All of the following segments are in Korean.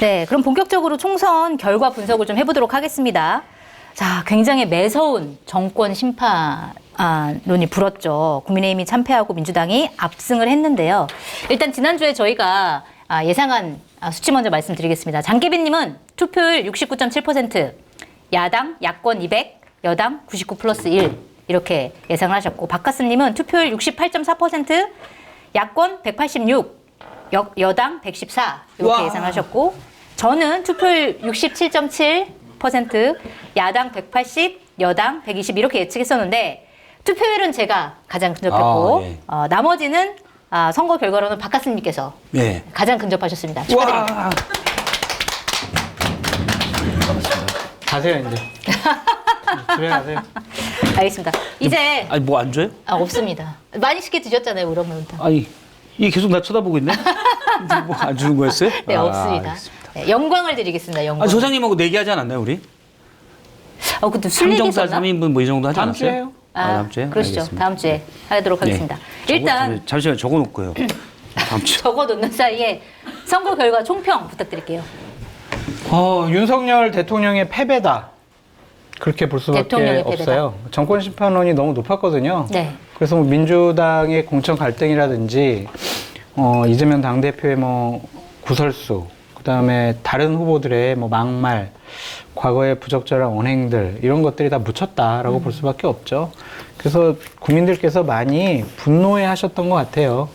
네, 그럼 본격적으로 총선 결과 분석을 좀 해보도록 하겠습니다. 자, 굉장히 매서운 정권 심판론이 불었죠. 국민의힘이 참패하고 민주당이 압승을 했는데요. 일단 지난주에 저희가 예상한 수치 먼저 말씀드리겠습니다. 장계빈님은 투표율 69.7%, 야당, 야권 200, 여당 99 플러스 1 이렇게 예상을 하셨고, 박하스님은 투표율 68.4%, 야권 186, 여당 114 이렇게 예상하셨고, 저는 투표율 67.7%, 야당 180, 여당 120 이렇게 예측했었는데 투표율은 제가 가장 근접했고 예. 나머지는 선거 결과로는 박하스님께서 예. 가장 근접하셨습니다. 축하드립니다. 와. 가세요 이제. 집에 가세요. 알겠습니다. 이제 아니 뭐 안 줘요? 없습니다. 많이 쉽게 드셨잖아요, 그러면. 아니 이게 계속 나 쳐다보고 있네. 뭐 안 주는 거였어요? 네, 없습니다. 알겠습니다. 네, 영광을 드리겠습니다. 영광. 아, 소장님하고 내기하지 않았나요, 우리? 근데 술 얘기 삼정살 있었나? 3인분 뭐 이 정도 하지 다음 않았어요? 주에요. 다음 주에? 그러시죠. 알겠습니다. 다음 주에 하도록 하겠습니다. 네. 일단 잠시만 적어놓고요. 다음 주. 적어놓는 사이에 선거 결과 총평 부탁드릴게요. 윤석열 대통령의 패배다. 그렇게 볼 수밖에 대통령의 패배다. 없어요. 정권 심판론이 너무 높았거든요. 네. 그래서 뭐 민주당의 공천 갈등이라든지 이재명 당대표의 뭐 구설수, 그다음에 다른 후보들의 뭐 막말, 과거의 부적절한 언행들 이런 것들이 다 묻혔다라고 볼 수밖에 없죠. 그래서 국민들께서 많이 분노해 하셨던 것 같아요.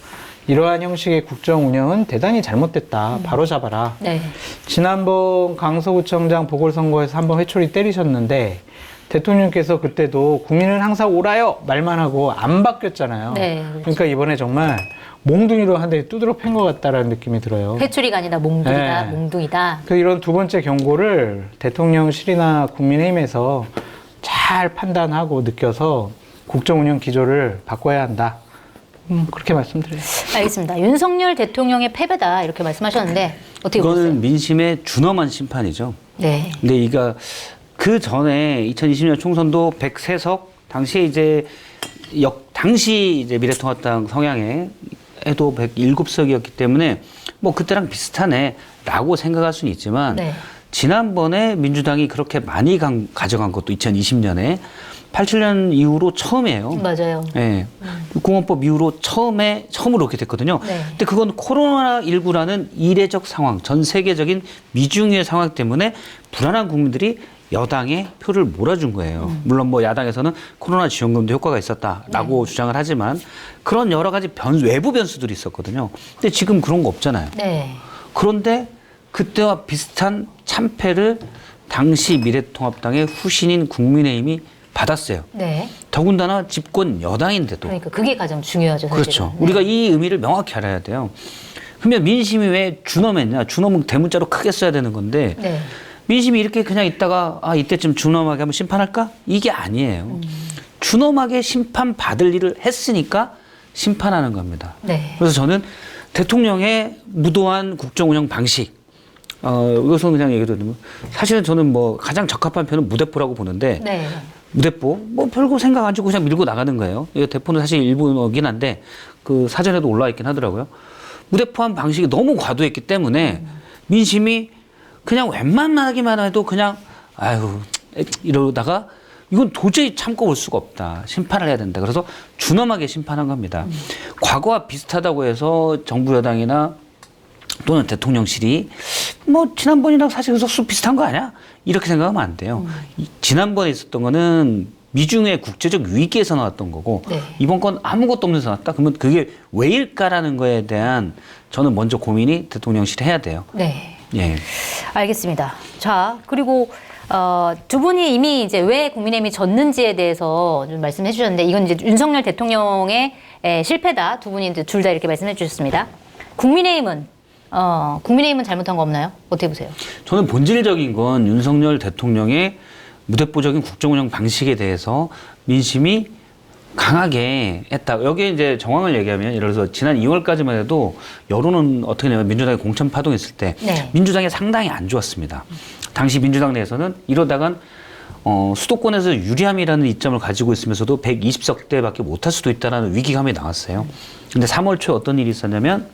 이러한 형식의 국정 운영은 대단히 잘못됐다. 바로 잡아라. 네. 지난번 강서구청장 보궐선거에서 한번 회초리 때리셨는데 대통령께서 그때도 국민은 항상 옳아요 말만 하고 안 바뀌었잖아요. 네, 그렇죠. 그러니까 이번에 정말 몽둥이로 한 대 두드러 팬 것 같다라는 느낌이 들어요. 회초리가 아니라 몽둥이다. 네. 몽둥이다. 그 이런 두 번째 경고를 대통령실이나 국민의힘에서 잘 판단하고 느껴서 국정 운영 기조를 바꿔야 한다. 그렇게 말씀드려요. 알겠습니다. 윤석열 대통령의 패배다 이렇게 말씀하셨는데 어떻게 보세요? 이거는 민심의 준엄한 심판이죠. 네. 근데 이가 그 전에 2020년 총선도 103석 당시에 이제 당시 이제 미래통합당 성향에 해도 107석이었기 때문에 뭐 그때랑 비슷하네라고 생각할 수는 있지만 네. 지난번에 민주당이 그렇게 많이 가져간 것도 2020년에 87년 이후로 처음이에요. 맞아요. 예. 공원법 이후로 처음으로 그렇게 됐거든요. 네. 근데 그건 코로나19라는 이례적 상황, 전 세계적인 미중의 상황 때문에 불안한 국민들이 여당에 표를 몰아준 거예요. 물론 뭐 야당에서는 코로나 지원금도 효과가 있었다라고 주장을 하지만 그런 여러 가지 외부 변수들이 있었거든요. 근데 지금 그런 거 없잖아요. 네. 그런데 그때와 비슷한 참패를 당시 미래통합당의 후신인 국민의힘이 받았어요. 네. 더군다나 집권 여당인데도. 그러니까 그게 가장 중요하죠. 사실은. 그렇죠. 네. 우리가 이 의미를 명확히 알아야 돼요. 그러면 민심이 왜 준엄했냐? 준엄은 대문자로 크게 써야 되는 건데 네. 민심이 이렇게 그냥 있다가 이때쯤 준엄하게 한번 심판할까? 이게 아니에요. 준엄하게 심판받을 일을 했으니까 심판하는 겁니다. 네. 그래서 저는 대통령의 무도한 국정운영 방식, 이것은 그냥 얘기 드리면 사실은 저는 뭐 가장 적합한 표는 무대포라고 보는데 네. 무대포 뭐 별거 생각 안 주고 그냥 밀고 나가는 거예요. 이거 대포는 사실 일부이긴 한데 그 사전에도 올라와 있긴 하더라고요. 무대포한 방식이 너무 과도했기 때문에 민심이 그냥 웬만하기만 해도 그냥 아유 이러다가 이건 도저히 참고 볼 수가 없다. 심판을 해야 된다. 그래서 준엄하게 심판한 겁니다. 과거와 비슷하다고 해서 정부 여당이나 또는 대통령실이 뭐 지난번이랑 사실 의석수 비슷한 거 아니야? 이렇게 생각하면 안 돼요. 지난번에 있었던 거는 미중의 국제적 위기에서 나왔던 거고 네. 이번 건 아무것도 없는 데서 나왔다? 그러면 그게 왜일까라는 거에 대한 저는 먼저 고민이 대통령실이 해야 돼요. 네. 예. 알겠습니다. 자, 그리고 두 분이 이미 이제 왜 국민의힘이 졌는지에 대해서 좀 말씀해 주셨는데 이건 이제 윤석열 대통령의 실패다. 두 분이 둘 다 이렇게 말씀해 주셨습니다. 국민의힘은 잘못한 거 없나요? 어떻게 보세요? 저는 본질적인 건 윤석열 대통령의 무대포적인 국정운영 방식에 대해서 민심이 강하게 했다. 여기에 이제 정황을 얘기하면 예를 들어서 지난 2월까지만 해도 여론은 어떻게 되냐면 민주당이 공천 파동했을 때 네. 민주당이 상당히 안 좋았습니다. 당시 민주당 내에서는 이러다간 수도권에서 유리함이라는 이점을 가지고 있으면서도 120석대밖에 못할 수도 있다는 위기감이 나왔어요. 근데 3월 초에 어떤 일이 있었냐면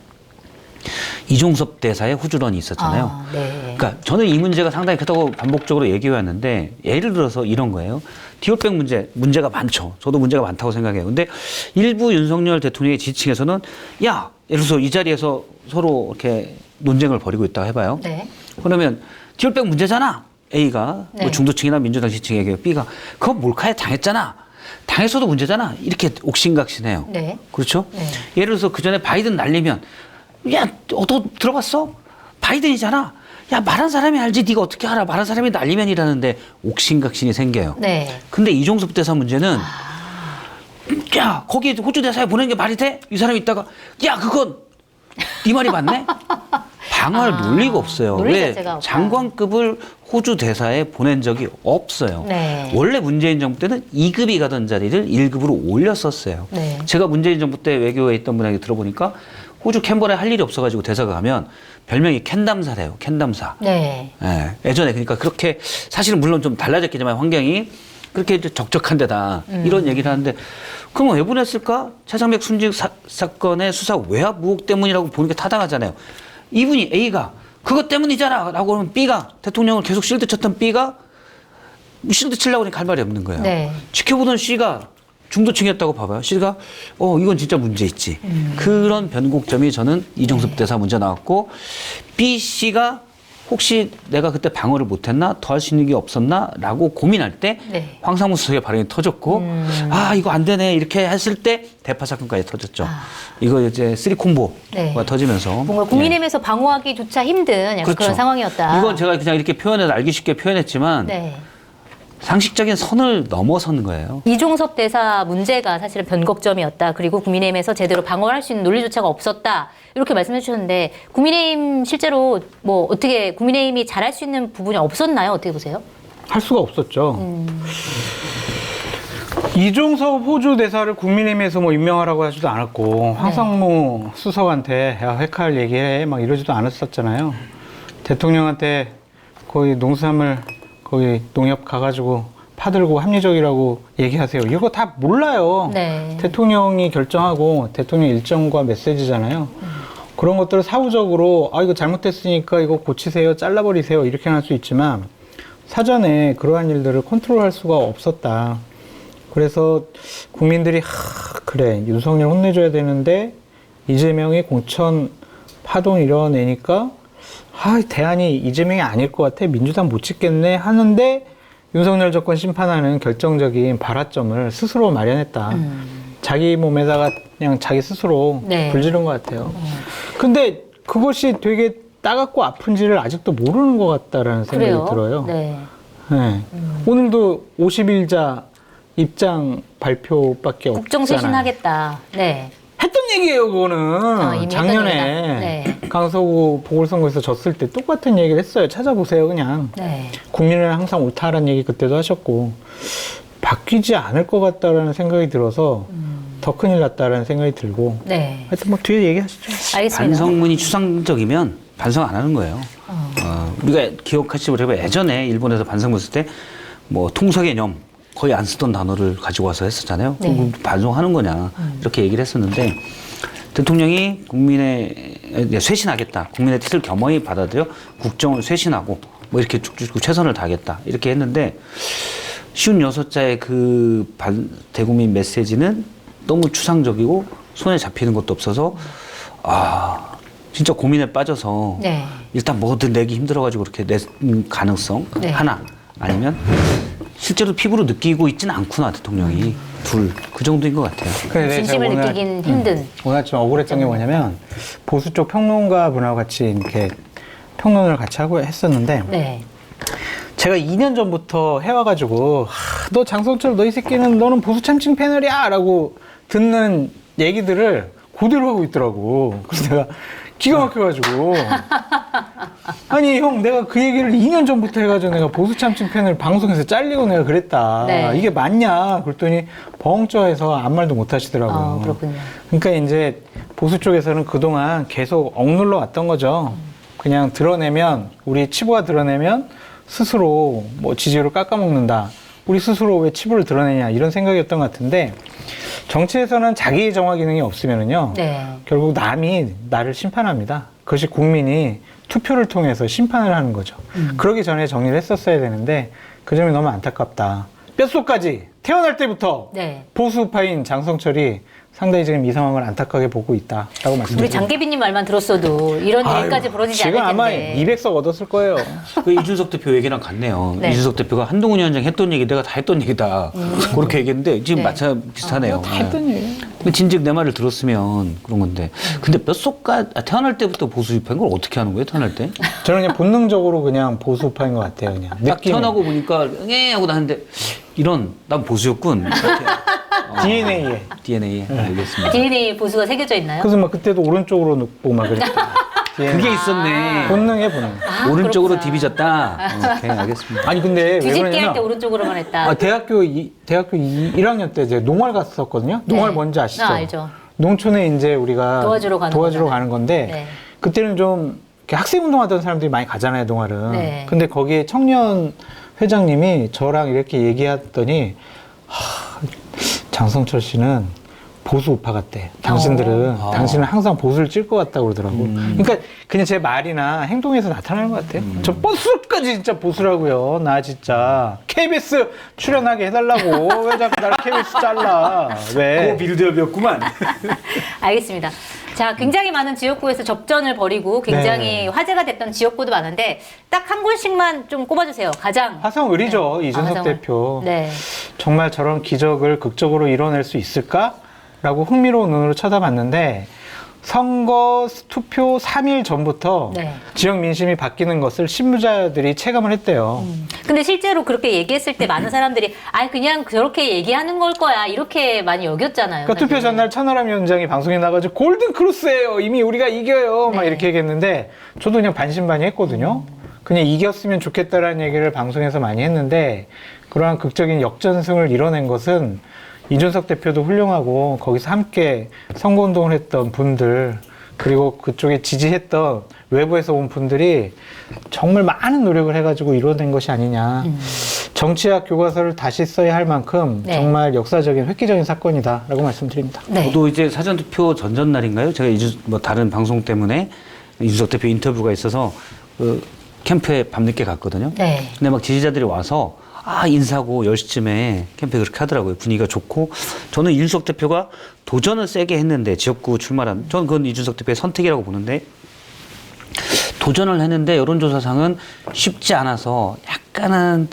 이종섭 대사의 호주론이 있었잖아요. 아, 네. 그러니까 저는 이 문제가 상당히 크다고 반복적으로 얘기해 왔는데 예를 들어서 이런 거예요. 디올백 문제가 많죠. 저도 문제가 많다고 생각해요. 근데 일부 윤석열 대통령의 지층에서는 야, 예를 들어서 이 자리에서 서로 이렇게 논쟁을 벌이고 있다고 해봐요. 네. 그러면 디올백 문제잖아. A가 네. 뭐 중도층이나 민주당 지층에게 B가 그거 몰카에 당했잖아. 당했어도 문제잖아. 이렇게 옥신각신해요. 네. 그렇죠? 네. 예를 들어서 그 전에 바이든 날리면 야, 너 들어봤어? 바이든이잖아. 야, 말한 사람이 알지. 네가 어떻게 알아? 말한 사람이 날리면이라는데 옥신각신이 생겨요. 네. 근데 이종섭 대사 문제는 야, 거기 호주 대사에 보낸 게 말이 돼? 이 사람이 있다가 야, 그건 네 말이 맞네? 방어할 논리가 없어요. 논리 왜 자체가 없다. 장관급을 호주 대사에 보낸 적이 없어요. 네. 원래 문재인 정부 때는 2급이 가던 자리를 1급으로 올렸었어요. 네. 제가 문재인 정부 때 외교에 있던 분에게 들어보니까 호주 캔버라에 할 일이 없어가지고 대사가 가면 별명이 캔담사래요. 캔담사. 네. 예, 예전에 그러니까 그렇게 사실은 물론 좀 달라졌겠지만 환경이 그렇게 이제 적적한 데다 이런 얘기를 하는데 그러면 왜 보냈을까? 차장백 순직 사건의 수사 외압 의혹 때문이라고 보는 게 타당하잖아요. 이분이 A가 그것 때문이잖아 라고 하면 B가 대통령을 계속 실드 쳤던 B가 실드 치려고 하니까 할 말이 없는 거예요. 네. 지켜보던 C가 중도층이었다고 봐봐요. C가 이건 진짜 문제 있지. 그런 변곡점이 저는 이종섭 대사 문제 나왔고 B, C가 혹시 내가 그때 방어를 못했나? 더 할 수 있는 게 없었나? 라고 고민할 때 네. 황상무 수석의 발언이 터졌고 아 이거 안 되네 이렇게 했을 때 대파 사건까지 터졌죠. 이거 이제 쓰리콤보가 네. 터지면서 뭔가 국민의힘에서 방어하기조차 힘든 약간 그렇죠. 그런 상황이었다. 이건 제가 그냥 이렇게 표현해서 알기 쉽게 표현했지만 네. 상식적인 선을 넘어선 거예요. 이종섭 대사 문제가 사실은 변곡점이었다. 그리고 국민의힘에서 제대로 방어할 수 있는 논리조차가 없었다. 이렇게 말씀해 주셨는데 국민의힘 실제로 뭐 어떻게 국민의힘이 잘할 수 있는 부분이 없었나요? 어떻게 보세요? 할 수가 없었죠. 이종섭 호주 대사를 국민의힘에서 뭐 임명하라고 하지도 않았고 황상무 수석한테 야 회칼 얘기해 막 이러지도 않았었잖아요. 대통령한테 거의 농수산물 거기 농협 가가지고 파들고 합리적이라고 얘기하세요. 이거 다 몰라요. 네. 대통령이 결정하고 대통령 일정과 메시지잖아요. 그런 것들을 사후적으로 이거 잘못됐으니까 이거 고치세요, 잘라버리세요 이렇게 할 수 있지만 사전에 그러한 일들을 컨트롤할 수가 없었다. 그래서 국민들이 그래 윤석열 혼내줘야 되는데 이재명이 공천 파동 이뤄내니까 대안이 이재명이 아닐 것 같아 민주당 못 찍겠네 하는데 윤석열 정권 심판하는 결정적인 발화점을 스스로 마련했다. 자기 몸에다가 그냥 자기 스스로 네. 불지른 것 같아요. 근데 그것이 되게 따갑고 아픈지를 아직도 모르는 것 같다라는 생각이 그래요? 들어요. 네. 네. 오늘도 50일자 입장 발표밖에 없잖아요. 국정쇄신하겠다. 네. 했던 얘기예요, 그거는. 이미 했던 작년에 얘기다. 네. 강서구 보궐선거에서 졌을 때 똑같은 얘기를 했어요. 찾아보세요, 그냥. 네. 국민은 항상 옳다라는 얘기 그때도 하셨고 바뀌지 않을 것 같다라는 생각이 들어서 더 큰일 났다라는 생각이 들고 네. 하여튼 뭐 뒤에 얘기하시죠. 알겠습니다. 반성문이 추상적이면 반성 안 하는 거예요. 우리가 기억하시지 못해도 예전에 일본에서 반성문 쓸 때 뭐 통사개념 거의 안 쓰던 단어를 가지고 와서 했었잖아요. 네. 그럼 반성하는 거냐 이렇게 얘기를 했었는데 대통령이 국민의 쇄신하겠다. 국민의 뜻을 겸허히 받아들여 국정을 쇄신하고 뭐 이렇게 쭉쭉 최선을 다하겠다. 이렇게 했는데 56자의 그 대국민 메시지는 너무 추상적이고 손에 잡히는 것도 없어서 진짜 고민에 빠져서 네. 일단 뭐든 내기 힘들어가지고 그렇게 낼 가능성 네. 하나 아니면 실제로 피부로 느끼고 있지는 않구나 대통령이 둘 그 정도인 것 같아요. 근데 진심을 제가 느끼긴 힘든. 오늘 좀 억울했던 게 뭐냐면 보수 쪽 평론가 분하고 같이 이렇게 평론을 같이 하고 했었는데 네. 제가 2년 전부터 해와가지고 너 장성철 너 이 새끼는 너는 보수 참칭 패널이야 라고 듣는 얘기들을 그대로 하고 있더라고. 그래서 내가 기가 막혀가지고 아니 형 내가 그 얘기를 2년 전부터 해가지고 내가 보수 참칭 패널 방송에서 잘리고 내가 그랬다. 네. 이게 맞냐 그랬더니 벙쪄해서 아무 말도 못 하시더라고요. 그렇군요. 그러니까 이제 보수 쪽에서는 그동안 계속 억눌러 왔던 거죠. 그냥 드러내면 우리 치부가 드러내면 스스로 뭐 지지율을 깎아먹는다. 우리 스스로 왜 치부를 드러내냐 이런 생각이었던 것 같은데 정치에서는 자기 정화 기능이 없으면은요 네. 결국 남이 나를 심판합니다. 그것이 국민이 투표를 통해서 심판을 하는 거죠. 그러기 전에 정리를 했었어야 되는데 그 점이 너무 안타깝다. 뼛속까지 태어날 때부터 네. 보수파인 장성철이 상당히 지금 이 상황을 안타깝게 보고 있다라고 우리 말씀드립니다. 장계빈님 말만 들었어도 이런 일까지 벌어지지 지금 않을 아마 텐데. 200석 얻었을 거예요. 그 이준석 대표 얘기랑 같네요. 네. 이준석 대표가 한동훈 위원장 했던 얘기 내가 다 했던 얘기다. 그렇게 얘기했는데 지금 네. 마찬 비슷하네요. 다 했던 얘기. 네. 진즉 내 말을 들었으면 그런 건데. 근데 뼛속까지 태어날 때부터 보수 입한 걸 어떻게 하는 거예요? 태어날 때? 저는 그냥 본능적으로 그냥 보수파인 것 같아요. 그냥 딱 느낌에. 태어나고 보니까 응애 하고 나는데 이런 난 보수였군. 이렇게. DNA에. DNA에 알겠습니다. DNA 보수가 새겨져 있나요? 그래서 막 그때도 오른쪽으로 눕고 막 그랬다. 그게 있었네. 본능의 본능. 오른쪽으로 그렇구나. 디비졌다. 오케이, 알겠습니다. 아니 근데 왜 뒤집기 할 때 그러냐면 오른쪽으로만 했다. 대학교 1학년 때 이제 농활 갔었거든요. 농활 뭔지 아시죠? 알죠. 농촌에 이제 우리가 도와주러 가는 가는 건데 네. 그때는 좀 이렇게 학생 운동하던 사람들이 많이 가잖아요, 농활은. 네. 근데 거기에 청년 회장님이 저랑 이렇게 얘기했더니 장성철 씨는 보수 우파 같대. 당신들은 당신은 항상 보수를 찔 것 같다고 그러더라고. 그러니까 그냥 제 말이나 행동에서 나타나는 것 같아요. 저 버스까지 진짜 보수라고요. 나 진짜 KBS 출연하게 해달라고. 왜 자꾸 나를 KBS 잘라? 왜? 빌드업이었구만. 알겠습니다. 자, 굉장히 많은 지역구에서 접전을 벌이고 굉장히 네. 화제가 됐던 지역구도 많은데 딱 한 곳씩만 좀 꼽아주세요. 가장 화성을이죠. 네. 이준석 화성을. 대표. 네. 정말 저런 기적을 극적으로 이뤄낼 수 있을까라고 흥미로운 눈으로 쳐다봤는데 선거 투표 3일 전부터 네. 지역 민심이 바뀌는 것을 신무자들이 체감을 했대요. 근데 실제로 그렇게 얘기했을 때 많은 사람들이 그냥 그렇게 얘기하는 걸 거야 이렇게 많이 여겼잖아요. 그러니까 투표 사실은. 전날 천하람 위원장이 방송에 나가지고 골든 크로스예요. 이미 우리가 이겨요. 막 네. 이렇게 얘기했는데 저도 그냥 반신반의했거든요. 그냥 이겼으면 좋겠다라는 얘기를 방송에서 많이 했는데 그러한 극적인 역전승을 이뤄낸 것은 이준석 대표도 훌륭하고 거기서 함께 선거운동을 했던 분들 그리고 그쪽에 지지했던 외부에서 온 분들이 정말 많은 노력을 해가지고 이뤄낸 것이 아니냐. 정치학 교과서를 다시 써야 할 만큼 네. 정말 역사적인 획기적인 사건이다라고 말씀드립니다. 네. 저도 이제 사전투표 전전날인가요? 제가 뭐 다른 방송 때문에 이준석 대표 인터뷰가 있어서 그 캠프에 밤늦게 갔거든요. 네. 근데 막 지지자들이 와서 인사고 10시쯤에 캠프에 그렇게 하더라고요. 분위기가 좋고. 저는 이준석 대표가 도전을 세게 했는데 지역구 출마란 저는 그건 이준석 대표의 선택이라고 보는데 도전을 했는데 여론조사상은 쉽지 않아서 약간은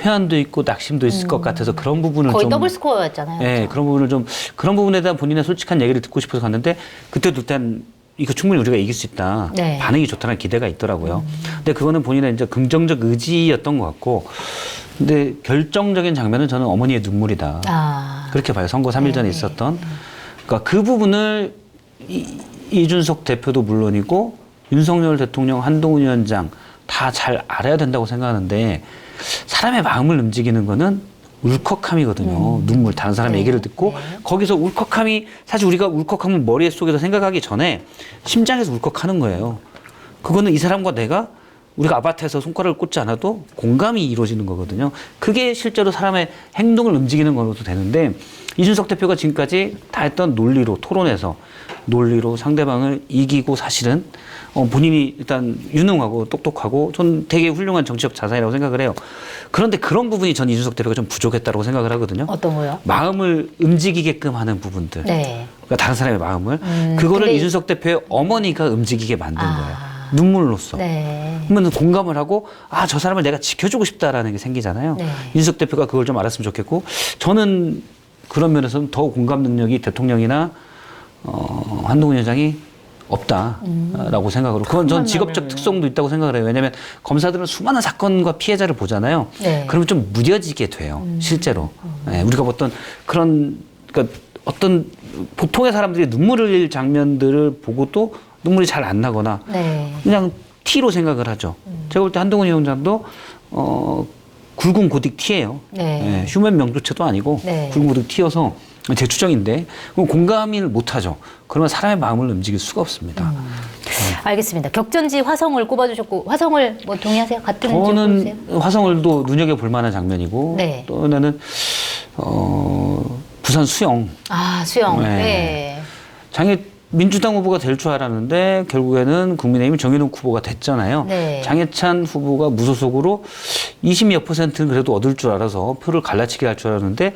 회한도 있고 낙심도 있을 것 같아서 그런 부분을 거의 좀 더블 스코어였잖아요. 네, 그런 부분을 좀 그런 부분에 대한 본인의 솔직한 얘기를 듣고 싶어서 갔는데 그때도 일단 이거 충분히 우리가 이길 수 있다. 네. 반응이 좋다는 기대가 있더라고요. 근데 그거는 본인의 이제 긍정적 의지였던 것 같고 근데 결정적인 장면은 저는 어머니의 눈물이다. 그렇게 봐요. 선거 3일 전에 있었던. 그러니까 그 부분을 이준석 대표도 물론이고 윤석열 대통령, 한동훈 위원장 다 잘 알아야 된다고 생각하는데 사람의 마음을 움직이는 거는 울컥함이거든요. 눈물, 다른 사람의 얘기를 듣고 거기서 울컥함이 사실 우리가 울컥함은 머릿속에서 생각하기 전에 심장에서 울컥하는 거예요. 그거는 이 사람과 내가 우리가 아파트에서 손가락을 꽂지 않아도 공감이 이루어지는 거거든요. 그게 실제로 사람의 행동을 움직이는 걸로도 되는데 이준석 대표가 지금까지 다 했던 논리로 토론해서 논리로 상대방을 이기고 사실은 본인이 일단 유능하고 똑똑하고 전 되게 훌륭한 정치적 자산이라고 생각을 해요. 그런데 그런 부분이 전 이준석 대표가 좀 부족했다고 생각을 하거든요. 어떤 거요? 마음을 움직이게끔 하는 부분들. 네. 그러니까 다른 사람의 마음을. 그거를 근데 이준석 대표의 어머니가 움직이게 만든 거예요. 눈물로써. 네. 그러면 공감을 하고 저 사람을 내가 지켜주고 싶다라는 게 생기잖아요. 네. 이준석 대표가 그걸 좀 알았으면 좋겠고 저는 그런 면에서는 더 공감 능력이 대통령이나 한동훈 위원장이 없다라고 생각으로 그건 전 직업적 특성도 있다고 생각을 해요. 왜냐하면 검사들은 수많은 사건과 피해자를 보잖아요. 네. 그러면 좀 무뎌지게 돼요. 실제로. 네, 우리가 어떤 그런 그러니까 어떤 보통의 사람들이 눈물을 흘릴 장면들을 보고도 눈물이 잘 안 나거나 네. 그냥 T로 생각을 하죠. 제가 볼 때 한동훈 위원장도 굵은 고딕 T예요. 네. 휴먼 명조체도 아니고 네. 굵은 고딕 T여서 제 추정인데 그럼 공감을 못하죠. 그러면 사람의 마음을 움직일 수가 없습니다. 알겠습니다. 격전지 화성을 꼽아주셨고 화성을 뭐 동의하세요? 같은 저는 화성을도 눈여겨볼 만한 장면이고 네. 또 하나는 부산 수영. 수영. 네. 네. 민주당 후보가 될 줄 알았는데 결국에는 국민의힘 정현욱 후보가 됐잖아요. 네. 장해찬 후보가 무소속으로 20몇 %는 그래도 얻을 줄 알아서 표를 갈라치기 할 줄 알았는데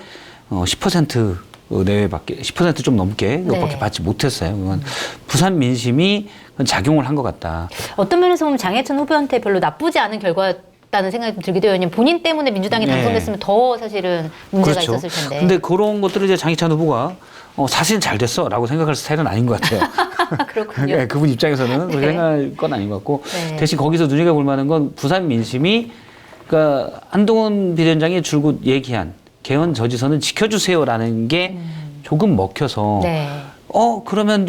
10% 내외밖에 10% 좀 넘게 이것밖에 네. 받지 못했어요. 그건 부산 민심이 작용을 한 것 같다. 어떤 면에서 보면 장해찬 후보한테 별로 나쁘지 않은 결과였다는 생각이 좀 들기도 해요. 왜냐면 본인 때문에 민주당이 네. 당선됐으면 더 사실은 문제가 그렇죠. 있었을 텐데. 근데 그런 것들을 이제 장해찬 후보가 사실은 잘 됐어라고 생각할 스타일은 아닌 것 같아요. 그렇군요. 네, 그분 입장에서는 그렇게 네. 생각할 건 아닌 것 같고 네. 대신 거기서 눈여겨볼 만한 건 부산 민심이 그러니까 한동훈 비대위원장이 줄곧 얘기한 개헌 저지선은 지켜주세요라는 게 조금 먹혀서 네. 그러면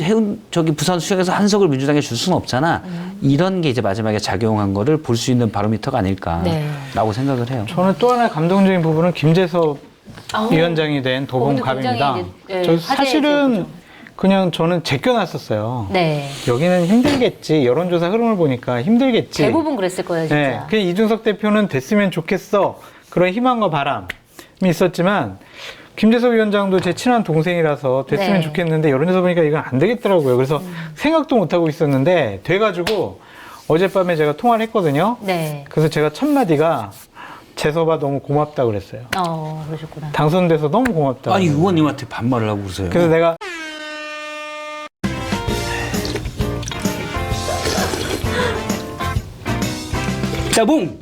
부산 수영에서 한석을 민주당에 줄 수는 없잖아. 이런 게 이제 마지막에 작용한 거를 볼 수 있는 바로미터가 아닐까라고 네. 생각을 해요. 저는 또 하나 감동적인 부분은 김재섭 아우. 위원장이 된 굉장히 도봉갑입니다. 이제, 예, 저 화제의 사실은 지역이죠. 그냥 저는 제껴놨었어요. 네. 여기는 힘들겠지. 여론조사 흐름을 보니까 힘들겠지. 대부분 그랬을 거예요, 진짜. 네. 그냥 이준석 대표는 됐으면 좋겠어. 그런 희망과 바람이 있었지만 김재섭 위원장도 제 친한 동생이라서 됐으면 네. 좋겠는데 여론조사 보니까 이건 안 되겠더라고요. 그래서 생각도 못 하고 있었는데 돼가지고 어젯밤에 제가 통화를 했거든요. 네. 그래서 제가 첫 마디가 재섭아 너무 고맙다 그랬어요. 그러셨구나. 당선돼서 너무 고맙다. 아니 의원님한테 반말을 하고 그러세요. 그래서 내가 따봉.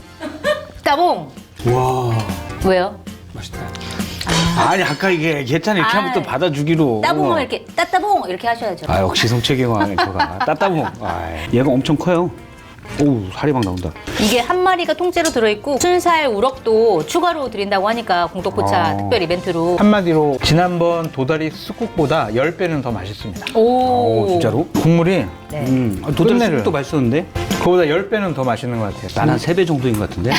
따봉! 와 왜요? 맛있다. 아니 아까 이게 얘기했잖아 이렇게 하면 또 받아주기로. 따봉을 이렇게, 따따봉! 이렇게 하셔야죠. 아 역시 성체경환 저가 따따봉. 얘가 엄청 커요. 오 살이 막 나온다. 이게 한 마리가 통째로 들어있고 순살 우럭도 추가로 드린다고 하니까 공덕포차 특별 이벤트로. 한마디로 지난번 도다리 쑥국보다 10배는 더 맛있습니다. 오, 진짜로? 국물이 네. 도다리 끝내줘요. 쑥도 맛있었는데 그거보다 10배는 더 맛있는 것 같아요. 난 한 3배 정도인 것 같은데.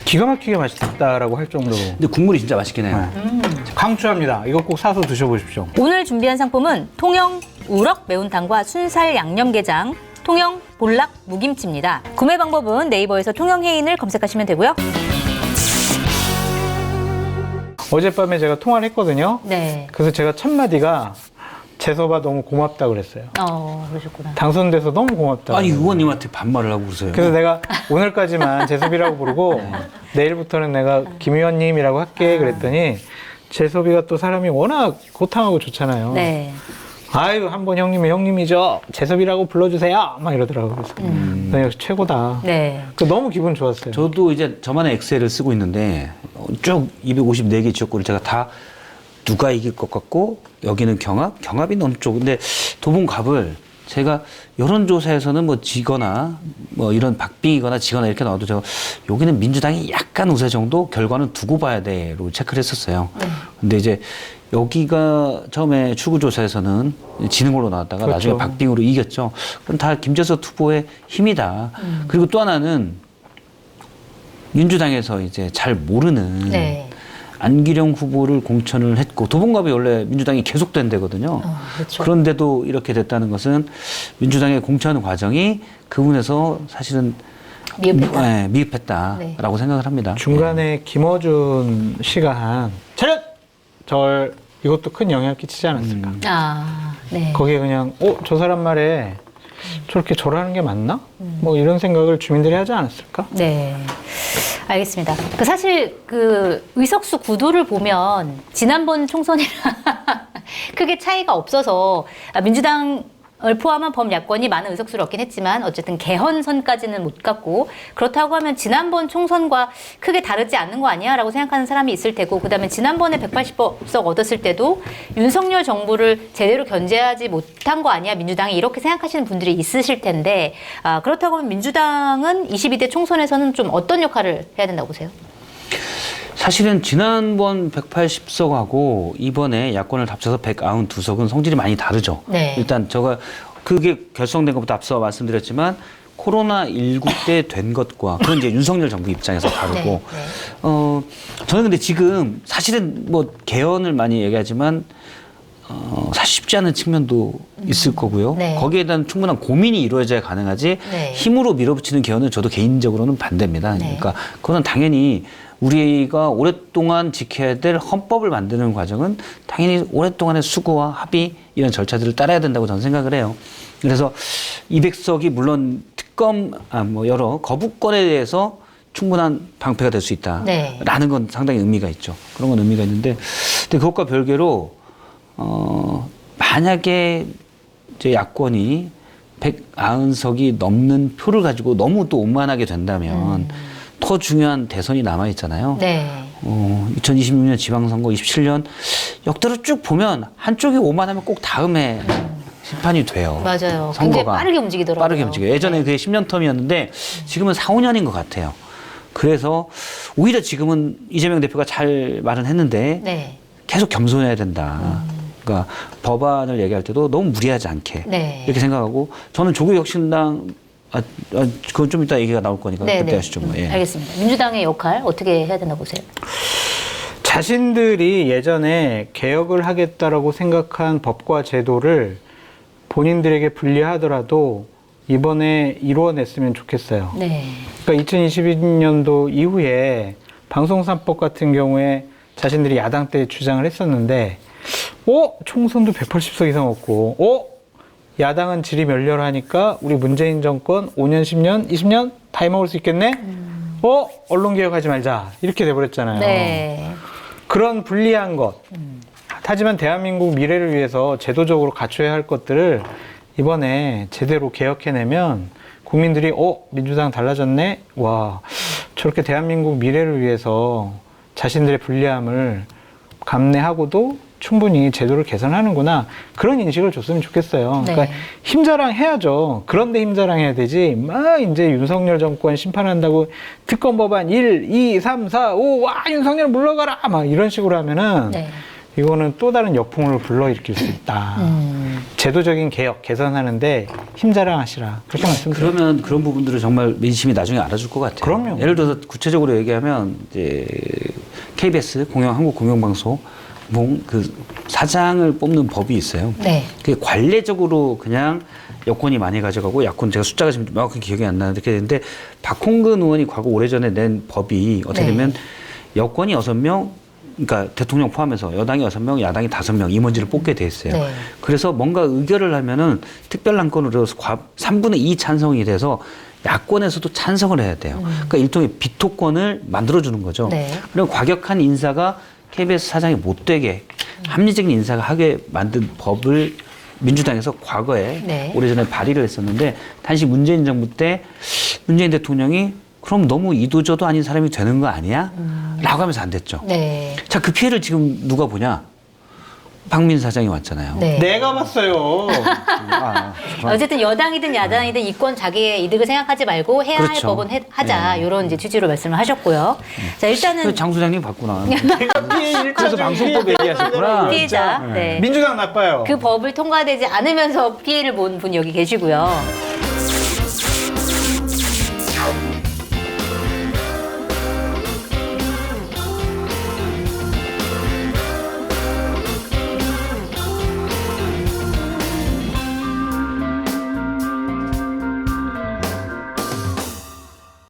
기가 막히게 맛있다라고 할 정도로 근데 국물이 진짜 맛있긴 해요. 강추합니다. 이거 꼭 사서 드셔보십시오. 오늘 준비한 상품은 통영 우럭 매운탕과 순살 양념게장, 통영 볼락 무김치입니다. 구매 방법은 네이버에서 통영해인을 검색하시면 되고요. 어젯밤에 제가 통화를 했거든요. 네. 그래서 제가 첫 마디가 재섭아 너무 고맙다 그랬어요. 그러셨구나. 당선돼서 너무 고맙다. 아니 의원님한테 반말을 하고 그러세요. 그래서 내가 오늘까지만 재섭이라고 부르고 내일부터는 내가 김 의원님이라고 할게 그랬더니 재섭이가 또 사람이 워낙 고탕하고 좋잖아요. 네. 아유 한번 형님이 형님이죠. 재섭이라고 불러주세요. 막 이러더라고요. 그래서 너 역시 최고다. 네. 그 너무 기분 좋았어요. 저도 이제 저만의 엑셀을 쓰고 있는데 쭉 254개 지역구를 제가 다 누가 이길 것 같고 여기는 경합이 너무 쪽. 근데 도봉갑을 제가 여론조사에서는 뭐 지거나 뭐 이런 박빙이거나 지거나 이렇게 나와도 제가 여기는 민주당이 약간 우세 정도 결과는 두고 봐야 돼로 체크를 했었어요. 근데 이제 여기가 처음에 출구조사에서는 지는 걸로 나왔다가 그렇죠. 나중에 박빙으로 이겼죠. 그건 다 김재섭 후보의 힘이다. 그리고 또 하나는 민주당에서 이제 잘 모르는 네. 안기령 후보를 공천을 했고 도봉갑이 원래 민주당이 계속된 데거든요. 그렇죠. 그런데도 이렇게 됐다는 것은 민주당의 공천 과정이 그분에서 사실은 미흡했다. 미흡했다라고 생각을 합니다. 중간에 김어준 씨가 한 차렷! 절 이것도 큰 영향을 끼치지 않았을까. 네. 거기에 그냥 저 사람 말에 저렇게 절하는 게 맞나? 뭐 이런 생각을 주민들이 하지 않았을까? 네. 알겠습니다. 사실 의석수 구도를 보면 지난번 총선이랑 크게 차이가 없어서 민주당을 포함한 범야권이 많은 의석수를 얻긴 했지만 어쨌든 개헌선까지는 못 갔고 그렇다고 하면 지난번 총선과 크게 다르지 않는 거 아니야? 라고 생각하는 사람이 있을 테고 그다음에 지난번에 180석 얻었을 때도 윤석열 정부를 제대로 견제하지 못한 거 아니야? 민주당이 이렇게 생각하시는 분들이 있으실 텐데 그렇다고 하면 민주당은 22대 총선에서는 좀 어떤 역할을 해야 된다고 보세요? 사실은 지난번 180석하고 이번에 야권을 합쳐서 192석은 성질이 많이 다르죠. 네. 일단 그게 결성된 것부터 앞서 말씀드렸지만 코로나19 때 된 것과 그건 이제 윤석열 정부 입장에서 다르고 저는 근데 지금 사실은 뭐 개헌을 많이 얘기하지만 사실 쉽지 않은 측면도 있을 거고요. 네. 거기에 대한 충분한 고민이 이루어져야 가능하지 네. 힘으로 밀어붙이는 개헌은 저도 개인적으로는 반대입니다. 네. 그러니까 그거는 당연히 우리가 오랫동안 지켜야 될 헌법을 만드는 과정은 당연히 오랫동안의 수고와 합의 이런 절차들을 따라야 된다고 저는 생각을 해요. 그래서 200석이 물론 특검, 여러 거부권에 대해서 충분한 방패가 될 수 있다라는 네. 건 상당히 의미가 있죠. 그런 건 의미가 있는데, 근데 그것과 별개로 만약에 이제 야권이 190석이 넘는 표를 가지고 너무 또 오만하게 된다면 더 중요한 대선이 남아 있잖아요. 네. 2026년 지방선거, 27년 역대로 쭉 보면 한쪽이 오만하면 꼭 다음에 심판이 돼요. 맞아요. 굉장히 선거가 빠르게 움직이더라고요. 빠르게 움직여요. 예전에 그게 10년 텀이었는데 지금은 4, 5년인 것 같아요. 그래서 오히려 지금은 이재명 대표가 잘 말은 했는데 네. 계속 겸손해야 된다. 그러니까 법안을 얘기할 때도 너무 무리하지 않게 네. 이렇게 생각하고 저는 조국혁신당 그건 좀 이따 얘기가 나올 거니까 네, 그때 네. 하시죠. 뭐. 예. 알겠습니다. 민주당의 역할 어떻게 해야 되나 보세요? 자신들이 예전에 개혁을 하겠다라고 생각한 법과 제도를 본인들에게 불리하더라도 이번에 이루어냈으면 좋겠어요. 네. 그러니까 2022년도 이후에 방송사법 같은 경우에 자신들이 야당 때 주장을 했었는데, 총선도 180석 이상 얻고, 야당은 질이 멸렬하니까 우리 문재인 정권 5년, 10년, 20년 다 해먹을 수 있겠네? 언론개혁하지 말자. 이렇게 돼버렸잖아요. 네. 그런 불리한 것. 하지만 대한민국 미래를 위해서 제도적으로 갖춰야 할 것들을 이번에 제대로 개혁해내면 국민들이 민주당 달라졌네? 와, 저렇게 대한민국 미래를 위해서 자신들의 불리함을 감내하고도 충분히 제도를 개선하는구나. 그런 인식을 줬으면 좋겠어요. 네. 그러니까 힘자랑 해야죠. 그런데 힘자랑 해야 되지. 막 이제 윤석열 정권 심판한다고 특검 법안 1, 2, 3, 4, 5, 와, 윤석열 물러가라! 막 이런 식으로 하면은 네. 이거는 또 다른 역풍을 불러일으킬 수 있다. 제도적인 개혁, 개선하는데 힘자랑하시라. 그렇게 말씀드려요. 그러면 그런 부분들을 정말 민심이 나중에 알아줄 것 같아요. 그럼요. 예를 들어서 구체적으로 얘기하면 이제 KBS 한국공영방송 그 사장을 뽑는 법이 있어요. 네. 그게 관례적으로 그냥 여권이 많이 가져가고 야권 제가 숫자가 지금 명확히 기억이 안 나는데 그렇게 되는데 박홍근 의원이 과거 오래전에 낸 법이 어떻게 네. 되면 여권이 6명 그러니까 대통령 포함해서 여당이 6명, 야당이 5명 임원진을 뽑게 돼 있어요. 네. 그래서 뭔가 의결을 하면은 특별난건으로 3분의 2 찬성이 돼서 야권에서도 찬성을 해야 돼요. 그러니까 일종의 비토권을 만들어주는 거죠. 네. 그리고 과격한 인사가 KBS 사장이 못 되게 합리적인 인사가 하게 만든 법을 민주당에서 과거에 네. 오래전에 발의를 했었는데 당시 문재인 정부 때 문재인 대통령이 그럼 너무 이도저도 아닌 사람이 되는 거 아니야? 라고 하면서 안 됐죠. 네. 자, 그 피해를 지금 누가 보냐? 박민 사장이 왔잖아요. 네. 내가 봤어요. 어쨌든 여당이든 야당이든 이권 자기의 이득을 생각하지 말고 해야 할 그렇죠. 법은 하자. 이런 이제 취지로 말씀을 하셨고요. 자, 일단은 장 소장님 봤구나. 피해 그래서 방송법 얘기하셨구나. 피해자. 네. 민주당 나빠요. 그 법을 통과되지 않으면서 피해를 본 분이 여기 계시고요.